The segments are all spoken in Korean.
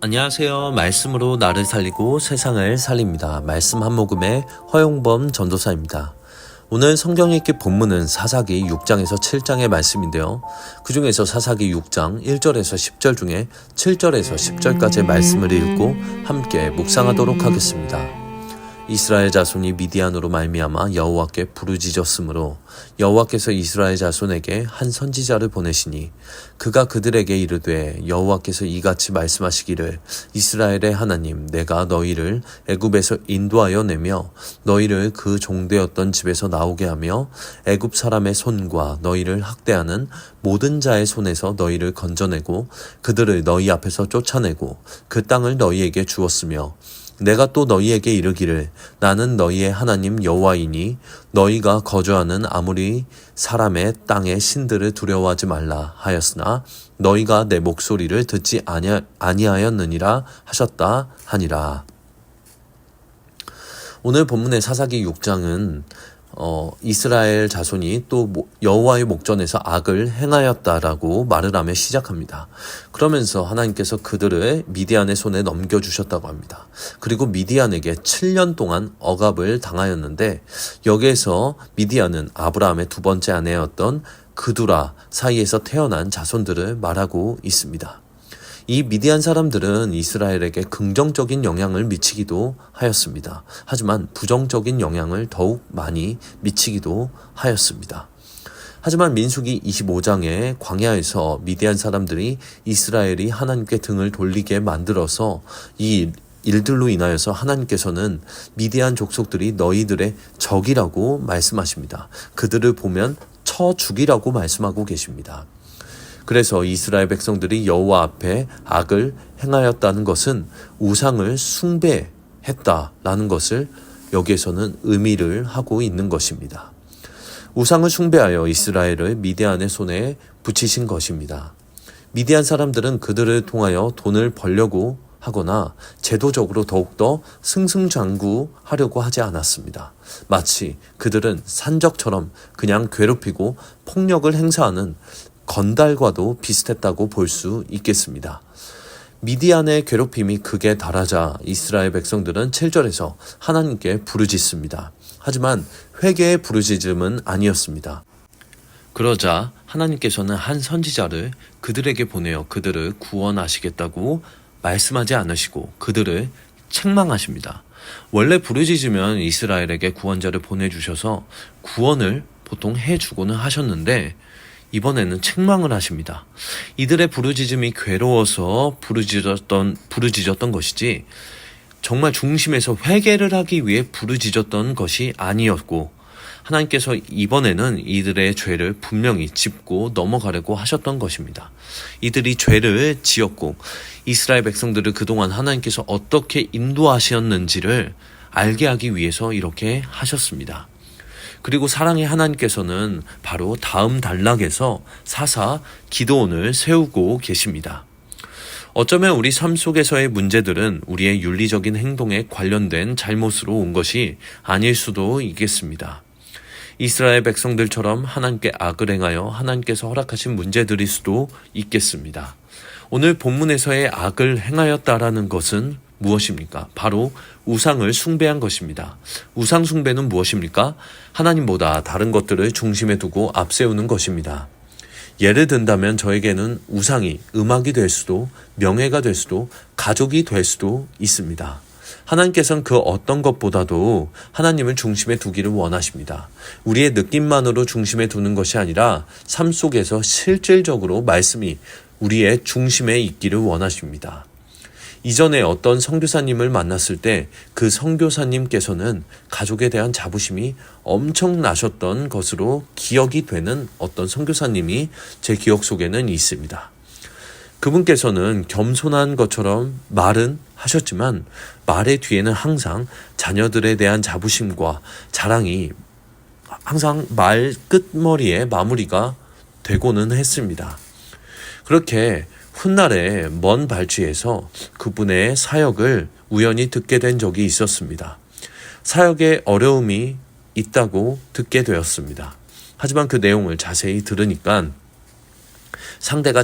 안녕하세요. 말씀으로 나를 살리고 세상을 살립니다. 말씀 한 모금의 허용범 전도사입니다. 오늘 성경 읽기 본문은 사사기 6장에서 7장의 말씀인데요. 그 중에서 사사기 6장 1절에서 10절 중에 7절에서 10절까지의 말씀을 읽고 함께 묵상하도록 하겠습니다. 이스라엘 자손이 미디안으로 말미암아 여호와께 부르짖었으므로 여호와께서 이스라엘 자손에게 한 선지자를 보내시니 그가 그들에게 이르되 여호와께서 이같이 말씀하시기를 이스라엘의 하나님 내가 너희를 애굽에서 인도하여 내며 너희를 그 종되었던 집에서 나오게 하며 애굽 사람의 손과 너희를 학대하는 모든 자의 손에서 너희를 건져내고 그들을 너희 앞에서 쫓아내고 그 땅을 너희에게 주었으며 내가 또 너희에게 이르기를 나는 너희의 하나님 여호와이니 너희가 거주하는 아무리 사람의 땅의 신들을 두려워하지 말라 하였으나 너희가 내 목소리를 듣지 아니하였느니라 하셨다 하니라. 오늘 본문의 사사기 6장은 이스라엘 자손이 또 여호와의 목전에서 악을 행하였다라고 말을 하며 시작합니다. 그러면서 하나님께서 그들을 미디안의 손에 넘겨주셨다고 합니다. 그리고 미디안에게 7년 동안 억압을 당하였는데 여기에서 미디안은 아브라함의 두 번째 아내였던 그두라 사이에서 태어난 자손들을 말하고 있습니다. 이 미디안 사람들은 이스라엘에게 긍정적인 영향을 미치기도 하였습니다. 하지만 부정적인 영향을 더욱 많이 미치기도 하였습니다. 하지만 민수기 25장의 광야에서 미디안 사람들이 이스라엘이 하나님께 등을 돌리게 만들어서 이 일들로 인하여서 하나님께서는 미디안 족속들이 너희들의 적이라고 말씀하십니다. 그들을 보면 쳐 죽이라고 말씀하고 계십니다. 그래서 이스라엘 백성들이 여호와 앞에 악을 행하였다는 것은 우상을 숭배했다라는 것을 여기에서는 의미를 하고 있는 것입니다. 우상을 숭배하여 이스라엘을 미디안의 손에 붙이신 것입니다. 미디안 사람들은 그들을 통하여 돈을 벌려고 하거나 제도적으로 더욱더 승승장구하려고 하지 않았습니다. 마치 그들은 산적처럼 그냥 괴롭히고 폭력을 행사하는 건달과도 비슷했다고 볼 수 있겠습니다. 미디안의 괴롭힘이 극에 달하자 이스라엘 백성들은 7절에서 하나님께 부르짖습니다. 하지만 회개의 부르짖음은 아니었습니다. 그러자 하나님께서는 한 선지자를 그들에게 보내어 그들을 구원하시겠다고 말씀하지 않으시고 그들을 책망하십니다. 원래 부르짖으면 이스라엘에게 구원자를 보내주셔서 구원을 보통 해주고는 하셨는데 이번에는 책망을 하십니다. 이들의 부르짖음이 괴로워서 부르짖었던 것이지 정말 중심에서 회개를 하기 위해 부르짖었던 것이 아니었고 하나님께서 이번에는 이들의 죄를 분명히 짚고 넘어가려고 하셨던 것입니다. 이들이 죄를 지었고 이스라엘 백성들을 그동안 하나님께서 어떻게 인도하셨는지를 알게 하기 위해서 이렇게 하셨습니다. 그리고 사랑의 하나님께서는 바로 다음 단락에서 사사 기드온을 세우고 계십니다. 어쩌면 우리 삶 속에서의 문제들은 우리의 윤리적인 행동에 관련된 잘못으로 온 것이 아닐 수도 있겠습니다. 이스라엘 백성들처럼 하나님께 악을 행하여 하나님께서 허락하신 문제들일 수도 있겠습니다. 오늘 본문에서의 악을 행하였다라는 것은 무엇입니까? 바로 우상을 숭배한 것입니다. 우상 숭배는 무엇입니까? 하나님보다 다른 것들을 중심에 두고 앞세우는 것입니다. 예를 든다면 저에게는 우상이 음악이 될 수도 명예가 될 수도 가족이 될 수도 있습니다. 하나님께서는 그 어떤 것보다도 하나님을 중심에 두기를 원하십니다. 우리의 느낌만으로 중심에 두는 것이 아니라 삶 속에서 실질적으로 말씀이 우리의 중심에 있기를 원하십니다. 이전에 어떤 선교사님을 만났을 때 그 선교사님께서는 가족에 대한 자부심이 엄청나셨던 것으로 기억이 되는 어떤 선교사님이 제 기억 속에는 있습니다. 그분께서는 겸손한 것처럼 말은 하셨지만 말의 뒤에는 항상 자녀들에 대한 자부심과 자랑이 항상 말 끝머리에 마무리가 되고는 했습니다. 그렇게 훗날에 먼 발치에서 그분의 사역을 우연히 듣게 된 적이 있었습니다. 사역에 어려움이 있다고 듣게 되었습니다. 하지만 그 내용을 자세히 들으니까 상대가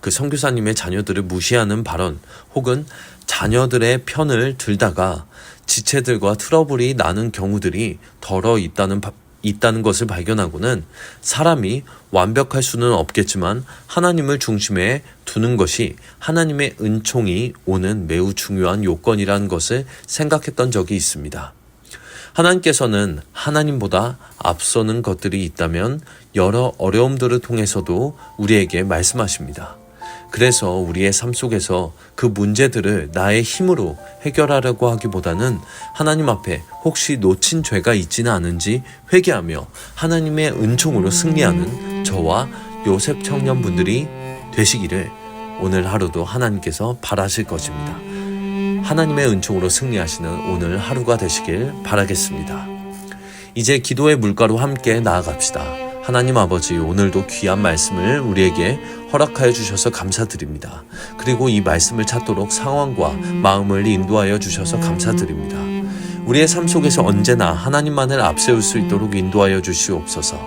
그 선교사님의 자녀들을 무시하는 발언 혹은 자녀들의 편을 들다가 지체들과 트러블이 나는 경우들이 덜어 있다는 것을 발견하고는 사람이 완벽할 수는 없겠지만 하나님을 중심에 두는 것이 하나님의 은총이 오는 매우 중요한 요건이라는 것을 생각했던 적이 있습니다. 하나님께서는 하나님보다 앞서는 것들이 있다면 여러 어려움들을 통해서도 우리에게 말씀하십니다. 그래서 우리의 삶 속에서 그 문제들을 나의 힘으로 해결하려고 하기보다는 하나님 앞에 혹시 놓친 죄가 있지는 않은지 회개하며 하나님의 은총으로 승리하는 저와 요셉 청년분들이 되시기를 오늘 하루도 하나님께서 바라실 것입니다. 하나님의 은총으로 승리하시는 오늘 하루가 되시길 바라겠습니다. 이제 기도의 물가로 함께 나아갑시다. 하나님 아버지, 오늘도 귀한 말씀을 우리에게 허락하여 주셔서 감사드립니다. 그리고 이 말씀을 찾도록 상황과 마음을 인도하여 주셔서 감사드립니다. 우리의 삶 속에서 언제나 하나님만을 앞세울 수 있도록 인도하여 주시옵소서.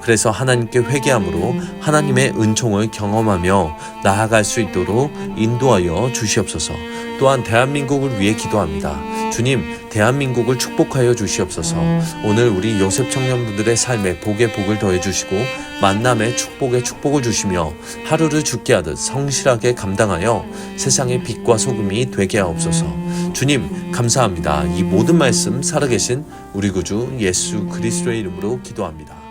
그래서 하나님께 회개함으로 하나님의 은총을 경험하며 나아갈 수 있도록 인도하여 주시옵소서. 또한 대한민국을 위해 기도합니다. 주님, 대한민국을 축복하여 주시옵소서. 오늘 우리 요셉 청년분들의 삶에 복의 복을 더해 주시고 만남의 축복에 축복을 주시며 하루를 죽게 하듯 성실하게 감당하여 세상의 빛과 소금이 되게 하옵소서. 주님, 감사합니다. 이 모든 말씀 살아계신 우리 구주 예수 그리스도의 이름으로 기도합니다.